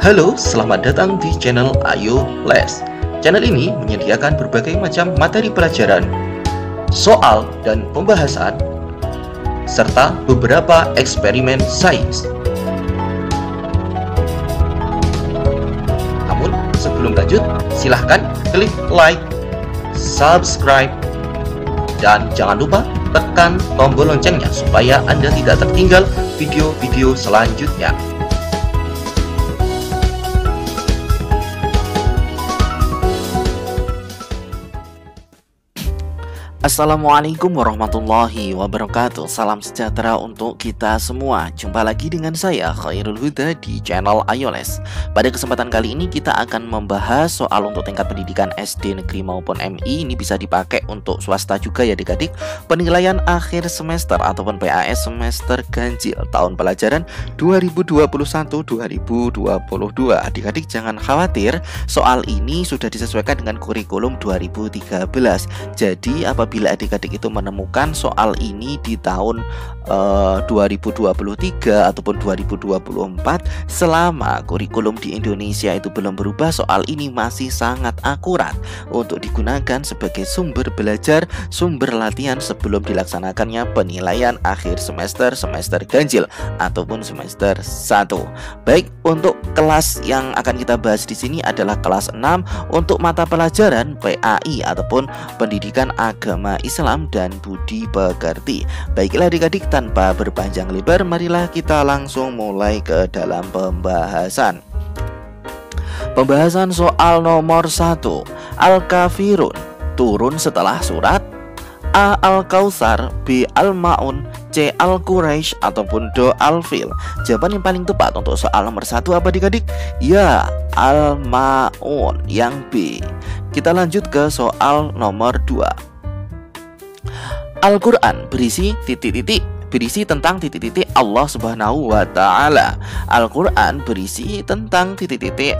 Halo, selamat datang di channel Ayo Les. Channel ini menyediakan berbagai macam materi pelajaran, soal dan pembahasan, serta beberapa eksperimen sains. Namun, sebelum lanjut, silahkan klik like, subscribe, dan jangan lupa tekan tombol loncengnya supaya Anda tidak tertinggal video-video selanjutnya. Assalamualaikum warahmatullahi wabarakatuh. Salam sejahtera untuk kita semua. Jumpa lagi dengan saya Khairul Huda di channel Ayo Les. Pada kesempatan kali ini kita akan membahas soal untuk tingkat pendidikan SD negeri maupun MI. Ini bisa dipakai untuk swasta juga ya adik-adik. Penilaian akhir semester ataupun PAS semester ganjil tahun pelajaran 2021-2022. Adik-adik jangan khawatir, soal ini sudah disesuaikan dengan kurikulum 2013. Jadi apabila adik-adik itu menemukan soal ini di tahun 2023 ataupun 2024, selama kurikulum di Indonesia itu belum berubah, soal ini masih sangat akurat untuk digunakan sebagai sumber belajar, sumber latihan sebelum dilaksanakannya penilaian akhir semester ganjil ataupun semester 1. Baik, untuk kelas yang akan kita bahas di sini adalah kelas 6 untuk mata pelajaran PAI ataupun pendidikan agama Islam dan budi pekerti. Baiklah adik-adik, tanpa berpanjang lebar, marilah kita langsung mulai ke dalam pembahasan. Pembahasan soal nomor 1. Al-Kafirun turun setelah surat A. Al-Kautsar, B. Al-Ma'un, C. Al-Quraisy, ataupun D. Al-Fil. Jawaban yang paling tepat untuk soal nomor 1 apa adik-adik? Ya, Al-Ma'un, yang B. Kita lanjut ke soal nomor 2. Al-Quran berisi berisi tentang Allah Subhanahu wa Ta'ala. Al-Quran berisi tentang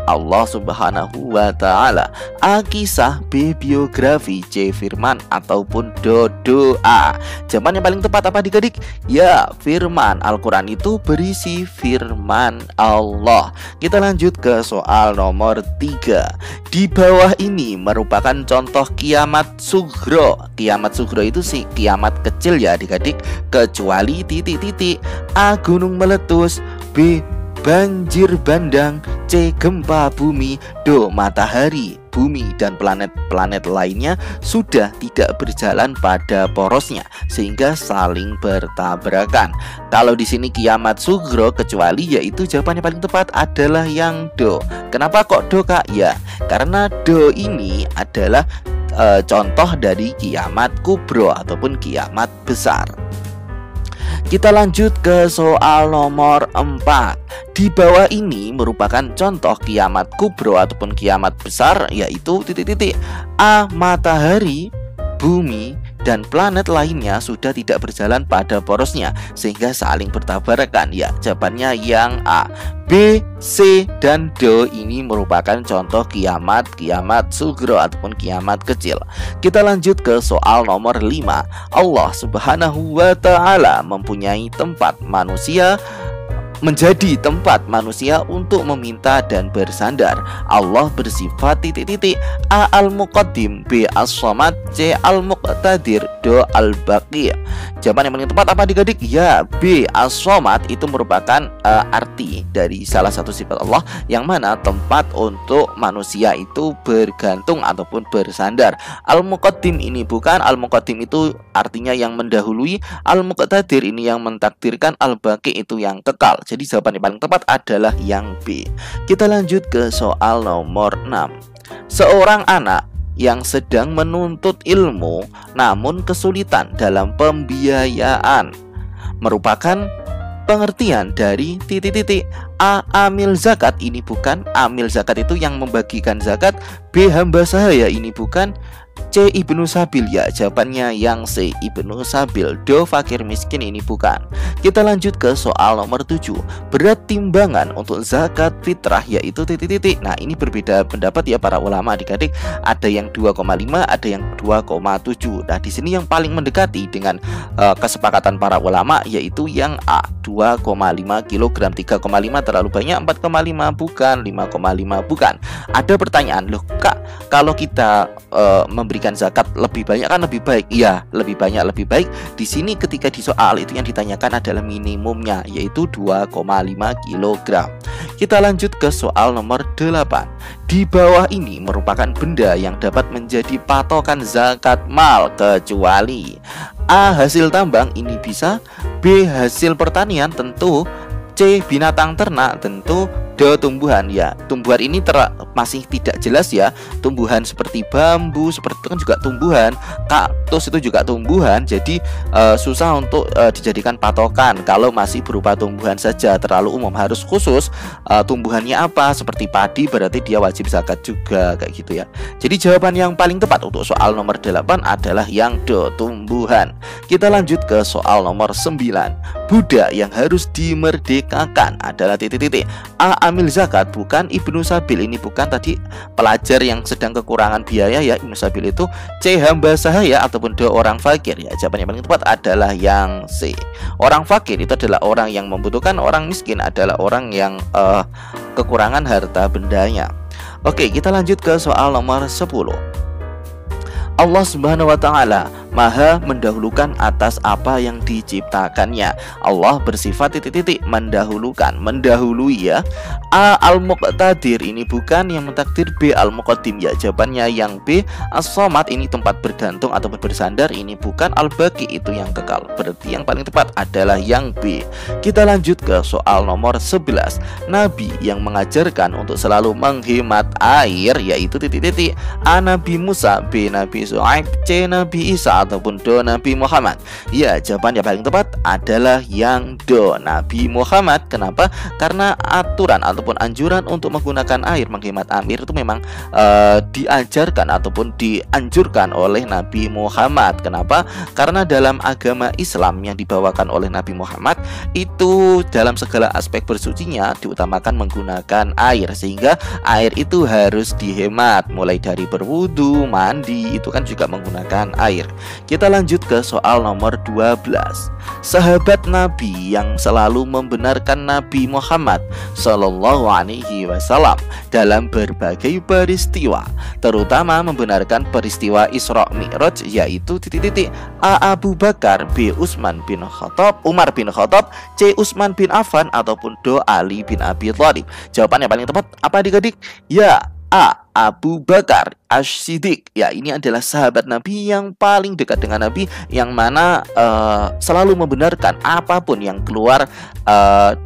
Allah Subhanahu wa Ta'ala. A. Kisah, B. Biografi, C. Firman, ataupun D. Doa. Jawaban yang paling tepat apa adik-adik? Ya, firman. Al-Quran itu berisi firman Allah. Kita lanjut ke soal nomor 3. Di bawah ini merupakan contoh kiamat sugro. Kiamat sugro itu sih kiamat kecil ya adik-adik, kecuali A. Gunung meletus, B. Banjir bandang, C. Gempa bumi, D. Matahari, bumi, dan planet-planet lainnya sudah tidak berjalan pada porosnya sehingga saling bertabrakan. Kalau di sini kiamat sugro kecuali, yaitu jawaban yang paling tepat adalah yang D. Kenapa kok D, Kak? Ya, karena D ini adalah contoh dari kiamat kubro ataupun kiamat besar. Kita lanjut ke soal nomor 4. Di bawah ini merupakan contoh kiamat kubro ataupun kiamat besar, yaitu A. Matahari, bumi, dan planet lainnya sudah tidak berjalan pada porosnya sehingga saling bertabrakan. Ya, jawabannya yang A. B, C, dan D ini merupakan contoh kiamat sugro ataupun kiamat kecil. Kita lanjut ke soal nomor 5. Allah Subhanahu wa Ta'ala mempunyai tempat manusia, menjadi tempat manusia untuk meminta dan bersandar. Allah bersifat A. Al-Muqaddim, B. As-Samad, C. Al-Muqtadir, D. Al-Baqi. Jawaban yang paling tepat apa adik-adik? Ya, B. As-Samad itu merupakan arti dari salah satu sifat Allah, yang mana tempat untuk manusia itu bergantung ataupun bersandar. Al-Muqaddim ini bukan. Al-Muqaddim itu artinya yang mendahului. Al-Muqtadir ini yang mentakdirkan. Al-Baqi itu yang kekal. Jadi jawaban yang paling tepat adalah yang B. Kita lanjut ke soal nomor 6. Seorang anak yang sedang menuntut ilmu namun kesulitan dalam pembiayaan merupakan pengertian dari A. Amil zakat, ini bukan. Amil zakat itu yang membagikan zakat. B. Hamba sahaya, ini bukan. C. Ibnu Sabil, ya jawabannya yang C. Ibnu Sabil. D. Fakir miskin, ini bukan. Kita lanjut ke soal nomor 7. Berat timbangan untuk zakat fitrah yaitu Nah, ini berbeda pendapat ya para ulama adik-adik. Ada yang 2,5, ada yang 2,7. Nah, di sini yang paling mendekati dengan kesepakatan para ulama yaitu yang A. 2,5 kg, 3,5 terlalu banyak, 4,5 bukan, 5,5 bukan. Ada pertanyaan, loh Kak, kalau kita memberikan zakat lebih banyak kan lebih baik? Iya, lebih banyak lebih baik. Di sini ketika di soal itu yang ditanyakan adalah minimumnya, yaitu 2,5 kg. Kita lanjut ke soal nomor 8. Di bawah ini merupakan benda yang dapat menjadi patokan zakat mal kecuali A. Hasil tambang, ini bisa. B. Hasil pertanian, tentu. C. Binatang ternak, tentu. D. Tumbuhan, ya tumbuhan ini masih tidak jelas ya. Tumbuhan seperti bambu, seperti itu kan juga tumbuhan. Kaktus itu juga tumbuhan. Jadi susah untuk dijadikan patokan kalau masih berupa tumbuhan saja, terlalu umum. Harus khusus tumbuhannya apa, seperti padi berarti dia wajib zakat juga, kayak gitu ya. Jadi jawaban yang paling tepat untuk soal nomor 8 adalah yang D, tumbuhan. Kita lanjut ke soal nomor 9. Budak yang harus dimerdekakan adalah titik-titik. A. Amil zakat, bukan. Ibnu Sabil, ini bukan. Tadi pelajar yang sedang kekurangan biaya ya, Ibnu Sabil itu. C. Hamba sahaya ataupun D. Orang fakir, ya jawaban yang paling tepat adalah yang C. Orang fakir itu adalah orang yang membutuhkan, orang miskin adalah orang yang kekurangan harta bendanya. Oke, kita lanjut ke soal nomor 10. Allah Subhanahu wa Ta'ala Maha mendahulukan atas apa yang diciptakannya. Allah bersifat titik-titik mendahulukan, mendahului ya. A. Al-Muqtadir, ini bukan. Yang mentakdir. B. Al-Muqaddim, ya jawabannya yang B. As-Samad, ini tempat bergantung ataupun bersandar, ini bukan. Al-Baqi, itu yang kekal, berarti yang paling tepat adalah yang B. Kita lanjut ke soal nomor 11. Nabi yang mengajarkan untuk selalu menghemat air, yaitu titik-titik. A. Nabi Musa, B. Nabi Shu'aib, C. Nabi Isa ataupun D. Nabi Muhammad. Ya, jawaban yang paling tepat adalah yang D. Nabi Muhammad. Kenapa? Karena aturan ataupun anjuran untuk menggunakan air, menghemat air itu memang diajarkan ataupun dianjurkan oleh Nabi Muhammad. Kenapa? Karena dalam agama Islam yang dibawakan oleh Nabi Muhammad itu dalam segala aspek bersucinya diutamakan menggunakan air, sehingga air itu harus dihemat, mulai dari berwudu, mandi, itu kan juga menggunakan air. Kita lanjut ke soal nomor 12. Sahabat Nabi yang selalu membenarkan Nabi Muhammad Sallallahu Alaihi Wasallam dalam berbagai peristiwa, terutama membenarkan peristiwa Isra Mi'raj, yaitu titik-titik. A. Abu Bakar, B. Utsman bin Khattab, Umar bin Khattab, C. Utsman bin Affan ataupun D. Ali bin Abi Thalib. Jawaban yang paling tepat apa adik-adik? Ya, A. Abu Bakar As-Siddiq. Ya, ini adalah sahabat Nabi yang paling dekat dengan Nabi, yang mana selalu membenarkan apapun yang keluar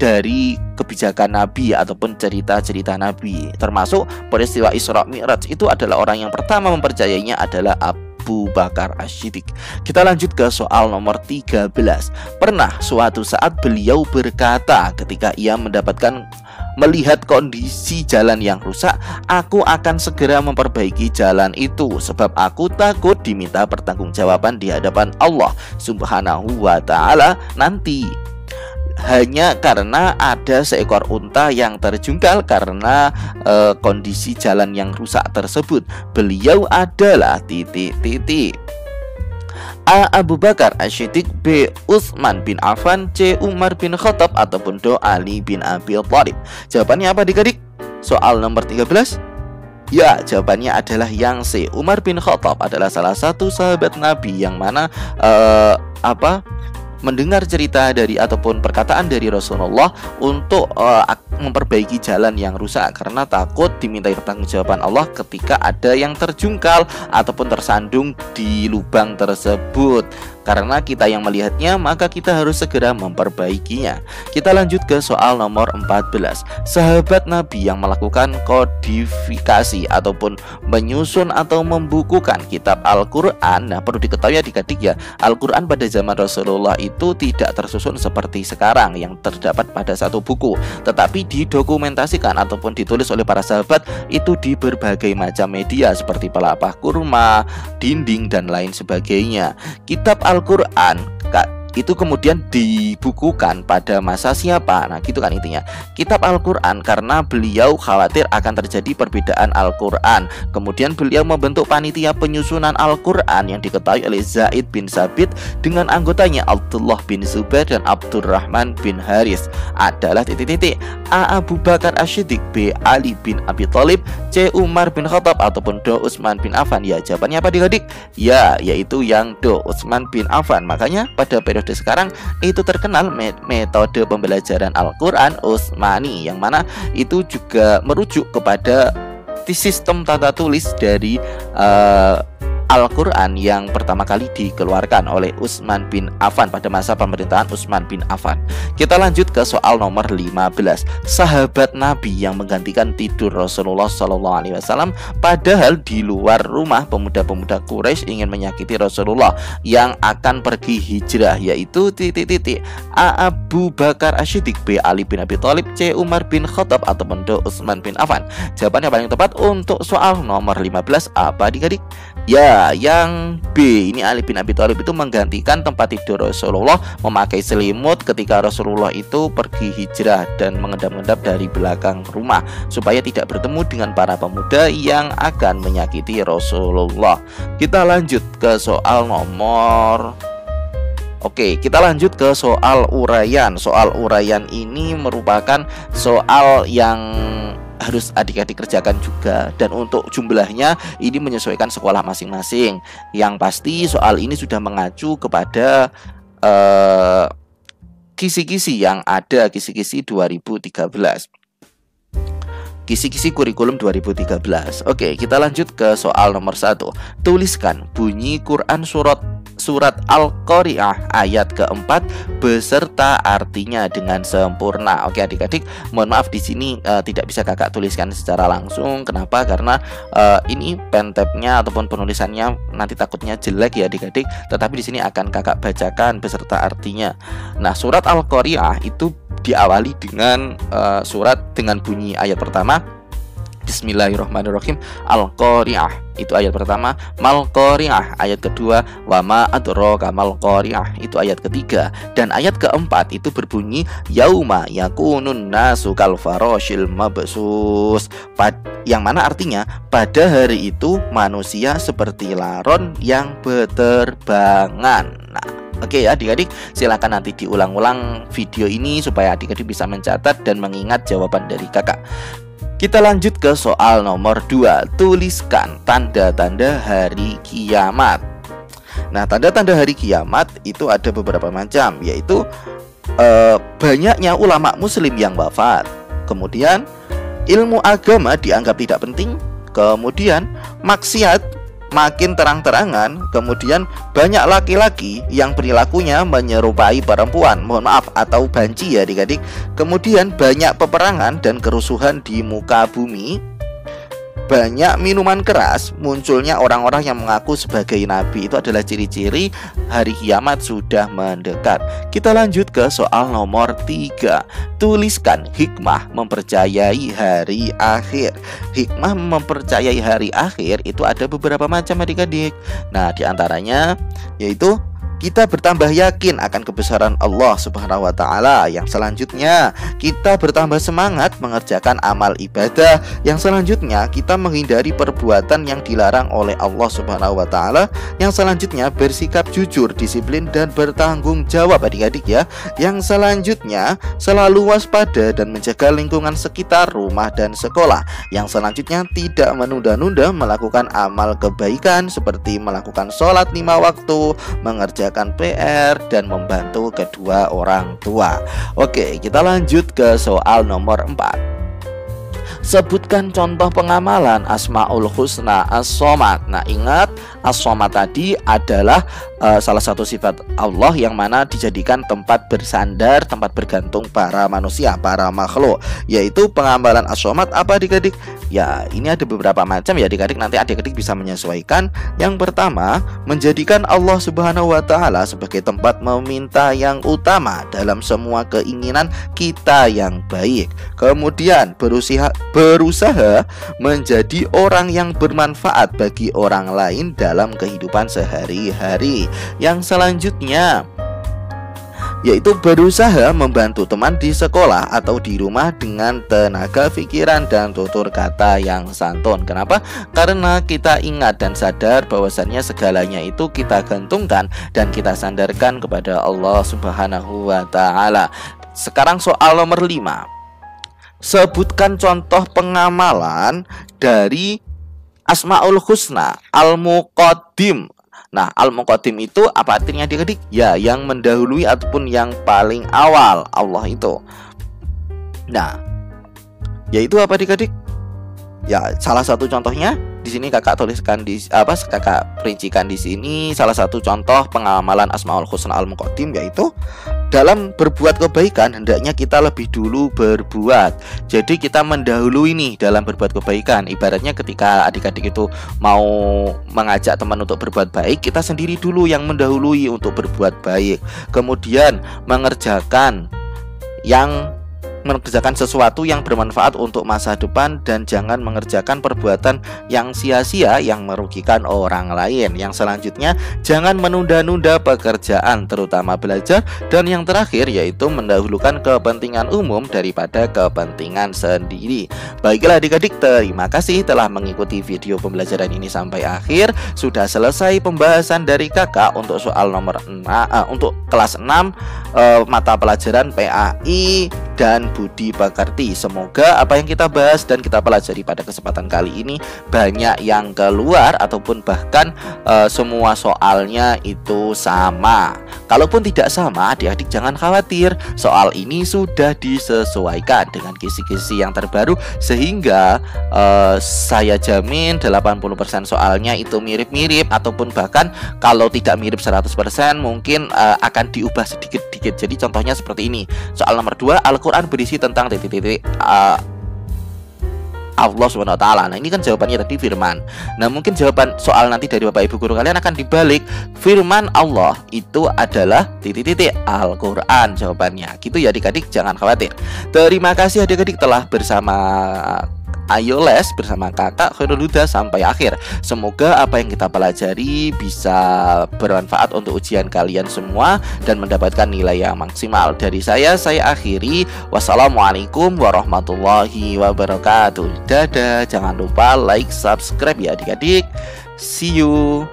dari kebijakan Nabi ataupun cerita-cerita Nabi, termasuk peristiwa Isra Mi'raj. Itu adalah orang yang pertama mempercayainya adalah Abu Bakar As-Siddiq. Kita lanjut ke soal nomor 13. Pernah suatu saat beliau berkata ketika ia melihat kondisi jalan yang rusak, aku akan segera memperbaiki jalan itu, sebab aku takut diminta pertanggungjawaban di hadapan Allah Subhanahu wa Ta'ala nanti. Hanya karena ada seekor unta yang terjungkal karena kondisi jalan yang rusak tersebut. Beliau adalah titik-titik. A. Abu Bakar As-Siddiq, B. Utsman bin Affan, C. Umar bin Khattab ataupun D. Ali bin Abi Thalib. Jawabannya apa adik-adik? Soal nomor 13. Ya, jawabannya adalah yang C. Umar bin Khattab adalah salah satu sahabat Nabi yang mana mendengar cerita dari ataupun perkataan dari Rasulullah untuk memperbaiki jalan yang rusak karena takut dimintai pertanggungjawaban Allah ketika ada yang terjungkal ataupun tersandung di lubang tersebut. Karena kita yang melihatnya, maka kita harus segera memperbaikinya. Kita lanjut ke soal nomor 14. Sahabat Nabi yang melakukan kodifikasi ataupun menyusun atau membukukan kitab Al-Quran. Nah, perlu diketahui adik-adik ya, Al-Quran pada zaman Rasulullah itu tidak tersusun seperti sekarang yang terdapat pada satu buku, tetapi didokumentasikan ataupun ditulis oleh para sahabat itu di berbagai macam media seperti pelepah kurma, dinding, dan lain sebagainya. Kitab Al-Quran itu kemudian dibukukan pada masa siapa? Nah gitu kan intinya. Kitab Al-Quran karena beliau khawatir akan terjadi perbedaan Al-Quran. Kemudian beliau membentuk panitia penyusunan Al-Quran yang diketahui oleh Zaid bin Sabit dengan anggotanya Abdullah bin Zubair dan Abdurrahman bin Haris adalah titik-titik A. Abu Bakar Asy-Siddiq, B. Ali bin Abi Thalib, C. Umar bin Khattab, ataupun D. Utsman bin Affan. Ya jawabannya apa adik-adik? Ya yaitu yang D. Utsman bin Affan. Makanya pada periode sekarang itu terkenal metode pembelajaran Al-Quran Utsmani, yang mana itu juga merujuk kepada sistem tata tulis dari Al-Quran yang pertama kali dikeluarkan oleh Utsman bin Affan pada masa pemerintahan Utsman bin Affan. Kita lanjut ke soal nomor 15. Sahabat Nabi yang menggantikan tidur Rasulullah SAW, padahal di luar rumah pemuda-pemuda Quraisy ingin menyakiti Rasulullah yang akan pergi hijrah, yaitu titik-titik A. Abu Bakar Asy-Siddiq, B. Ali bin Abi Thalib, C. Umar bin Khattab, ataupun D. Utsman bin Affan. Jawabannya paling tepat untuk soal nomor 15 apa adik-adik? Ya, yang B. Ini Ali bin Abi Thalib itu menggantikan tempat tidur Rasulullah memakai selimut ketika Rasulullah itu pergi hijrah dan mengendap-endap dari belakang rumah supaya tidak bertemu dengan para pemuda yang akan menyakiti Rasulullah. Kita lanjut ke soal nomor kita lanjut ke soal uraian. Soal uraian ini merupakan soal yang harus adik-adik kerjakan juga, dan untuk jumlahnya ini menyesuaikan sekolah masing-masing. Yang pasti soal ini sudah mengacu kepada kisi-kisi yang ada, kisi-kisi 2013, kisi-kisi kurikulum 2013. Oke, kita lanjut ke soal nomor 1. Tuliskan bunyi Quran surat Al-Qari'ah ayat keempat beserta artinya dengan sempurna. Oke adik-adik, mohon maaf di sini tidak bisa kakak tuliskan secara langsung. Kenapa? Karena ini pentapnya ataupun penulisannya nanti takutnya jelek ya adik-adik. Tetapi di sini akan kakak bacakan beserta artinya. Nah, surat Al-Qari'ah itu diawali dengan surat dengan bunyi ayat pertama Bismillahirrahmanirrahim. Al-Qari'ah itu ayat pertama, Mal-Qari'ah ayat kedua, wa ma adraka mal-Qari'ah itu ayat ketiga, dan ayat keempat itu berbunyi yauma yakunun nasu kal farashil mabsus, yang mana artinya pada hari itu manusia seperti laron yang berterbangan. Nah, oke ya adik-adik, silakan nanti diulang-ulang video ini supaya adik-adik bisa mencatat dan mengingat jawaban dari kakak. Kita lanjut ke soal nomor 2. Tuliskan tanda-tanda hari kiamat. Nah, tanda-tanda hari kiamat itu ada beberapa macam, yaitu banyaknya ulama muslim yang wafat, kemudian ilmu agama dianggap tidak penting, kemudian maksiat makin terang-terangan, kemudian banyak laki-laki yang perilakunya menyerupai perempuan, mohon maaf, atau banci ya adik-adik. Kemudian banyak peperangan dan kerusuhan di muka bumi, banyak minuman keras, munculnya orang-orang yang mengaku sebagai nabi. Itu adalah ciri-ciri hari kiamat sudah mendekat. Kita lanjut ke soal nomor 3. Tuliskan hikmah mempercayai hari akhir. Hikmah mempercayai hari akhir itu ada beberapa macam adik-adik. Nah, diantaranya yaitu kita bertambah yakin akan kebesaran Allah Subhanahu wa Ta'ala. Yang selanjutnya, kita bertambah semangat mengerjakan amal ibadah. Yang selanjutnya, kita menghindari perbuatan yang dilarang oleh Allah Subhanahu wa Ta'ala. Yang selanjutnya, bersikap jujur, disiplin, dan bertanggung jawab adik-adik ya. Yang selanjutnya, selalu waspada dan menjaga lingkungan sekitar rumah dan sekolah. Yang selanjutnya, tidak menunda-nunda melakukan amal kebaikan seperti melakukan sholat 5 waktu, mengerjakan PR, dan membantu kedua orang tua. Oke, kita lanjut ke soal nomor 4. Sebutkan contoh pengamalan Asmaul Husna As-Somad. Nah, ingat As-Somad tadi adalah salah satu sifat Allah yang mana dijadikan tempat bersandar, tempat bergantung para manusia, para makhluk. Yaitu pengamalan As-Somad apa adik-adik? Ya, ini ada beberapa macam ya adik-adik, nanti adik-adik bisa menyesuaikan. Yang pertama, menjadikan Allah Subhanahu wa Ta'ala sebagai tempat meminta yang utama dalam semua keinginan kita yang baik. Kemudian berusaha menjadi orang yang bermanfaat bagi orang lain dalam kehidupan sehari-hari. Yang selanjutnya, yaitu berusaha membantu teman di sekolah atau di rumah dengan tenaga pikiran dan tutur kata yang santun. Kenapa? Karena kita ingat dan sadar bahwasannya segalanya itu kita gantungkan dan kita sandarkan kepada Allah Subhanahu wa ta'ala. Sekarang soal nomor 5. Sebutkan contoh pengamalan dari Asmaul Husna Al-Muqaddim. Nah, Al-Muqaddim itu apa artinya adik-adik? Ya, yang mendahului ataupun yang paling awal Allah itu. Nah, yaitu apa adik-adik? Ya, salah satu contohnya di sini kakak tuliskan kakak perincikan di sini salah satu contoh pengamalan Asmaul Husna Al-Muqaddim, yaitu dalam berbuat kebaikan hendaknya kita lebih dulu berbuat. Jadi kita mendahului nih dalam berbuat kebaikan. Ibaratnya ketika adik-adik itu mau mengajak teman untuk berbuat baik, kita sendiri dulu yang mendahului untuk berbuat baik. Kemudian mengerjakan sesuatu yang bermanfaat untuk masa depan dan jangan mengerjakan perbuatan yang sia-sia yang merugikan orang lain. Yang selanjutnya, jangan menunda-nunda pekerjaan terutama belajar, dan yang terakhir yaitu mendahulukan kepentingan umum daripada kepentingan sendiri. Baiklah adik-adik, terima kasih telah mengikuti video pembelajaran ini sampai akhir. Sudah selesai pembahasan dari kakak untuk soal nomor 6 untuk kelas 6 mata pelajaran PAI dan Budi Pekerti. Semoga apa yang kita bahas dan kita pelajari pada kesempatan kali ini banyak yang keluar ataupun bahkan semua soalnya itu sama. Kalaupun tidak sama, adik-adik jangan khawatir. Soal ini sudah disesuaikan dengan kisi-kisi yang terbaru sehingga saya jamin 80% soalnya itu mirip-mirip, ataupun bahkan kalau tidak mirip 100% mungkin akan diubah sedikit-sedikit. Jadi contohnya seperti ini. Soal nomor 2, Al-Quran berisi tentang titik-titik Allah Subhanahu wa ta'ala. Nah, ini kan jawabannya tadi firman. Nah, mungkin jawaban soal nanti dari Bapak Ibu guru kalian akan dibalik. Firman Allah itu adalah titik-titik Al-Quran jawabannya. Gitu ya adik-adik, jangan khawatir. Terima kasih adik-adik telah bersama Ayo Les bersama kakak Khairul Huda sampai akhir. Semoga apa yang kita pelajari bisa bermanfaat untuk ujian kalian semua dan mendapatkan nilai yang maksimal. Dari saya akhiri. Wassalamualaikum warahmatullahi wabarakatuh. Dadah. Jangan lupa like, subscribe ya adik-adik. See you.